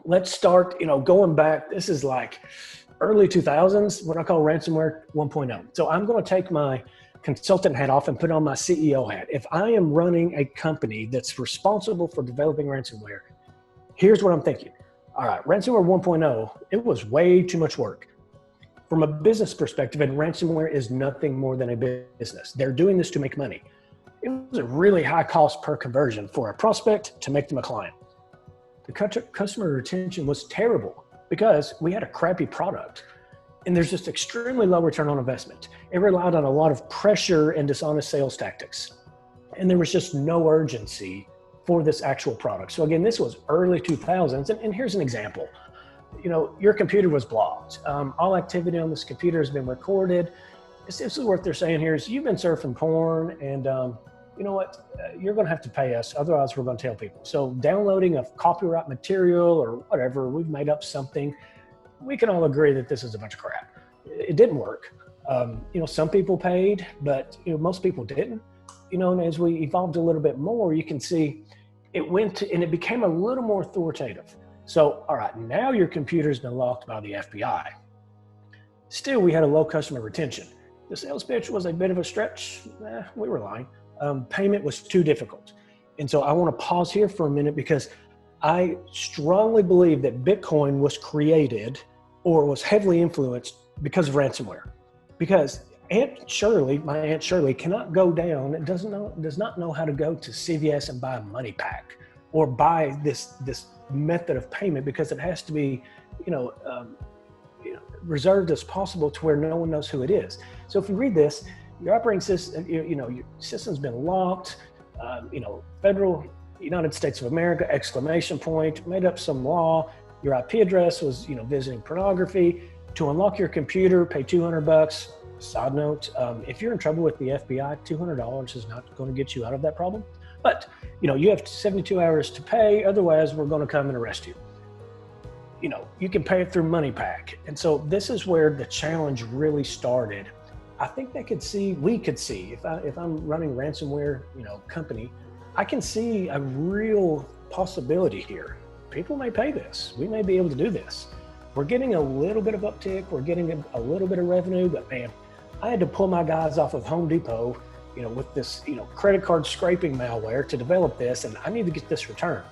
let's start, going back. This is like early 2000s, what I call ransomware 1.0. So I'm going to take my consultant hat off and put on my CEO hat. If I am running a company that's responsible for developing ransomware, here's what I'm thinking. All right, ransomware 1.0, it was way too much work. From a business perspective, and ransomware is nothing more than a business. They're doing this to make money. It was a really high cost per conversion for a prospect to make them a client. The customer retention was terrible because we had a crappy product, and there's just extremely low return on investment. It relied on a lot of pressure and dishonest sales tactics, and there was just no urgency for this actual product. So again, this was early 2000s, and here's an example. Your computer was blocked. All activity on this computer has been recorded. This is what they're saying here is you've been surfing porn, and you know what? You're going to have to pay us. Otherwise, we're going to tell people. So downloading of copyright material or whatever, we've made up something. We can all agree that this is a bunch of crap. It didn't work. Some people paid, but most people didn't. And as we evolved a little bit more, you can see it went to, and it became a little more authoritative. So, all right, now your computer's been locked by the FBI. Still, we had a low customer retention. The sales pitch was a bit of a stretch. We were lying. Payment was too difficult. And so I want to pause here for a minute because I strongly believe that Bitcoin was created or was heavily influenced because of ransomware. Because my Aunt Shirley cannot go down and does not know how to go to CVS and buy a money pack or buy this method of payment because it has to be, reserved as possible to where no one knows who it is. So if you read this, your operating system, your system's been locked, federal United States of America, ! Made up some law. Your IP address was, visiting pornography. To unlock your computer, pay $200. Side note, if you're in trouble with the FBI, $200 is not going to get you out of that problem. But, you have 72 hours to pay. Otherwise, we're going to come and arrest you. You can pay it through MoneyPack. And so this is where the challenge really started. I think we could see, if I'm running ransomware, company, I can see a real possibility here. People may pay this. We may be able to do this. We're getting a little bit of uptick. We're getting a little bit of revenue, but man, I had to pull my guys off of Home Depot, with this, credit card scraping malware to develop this, and I need to get this return.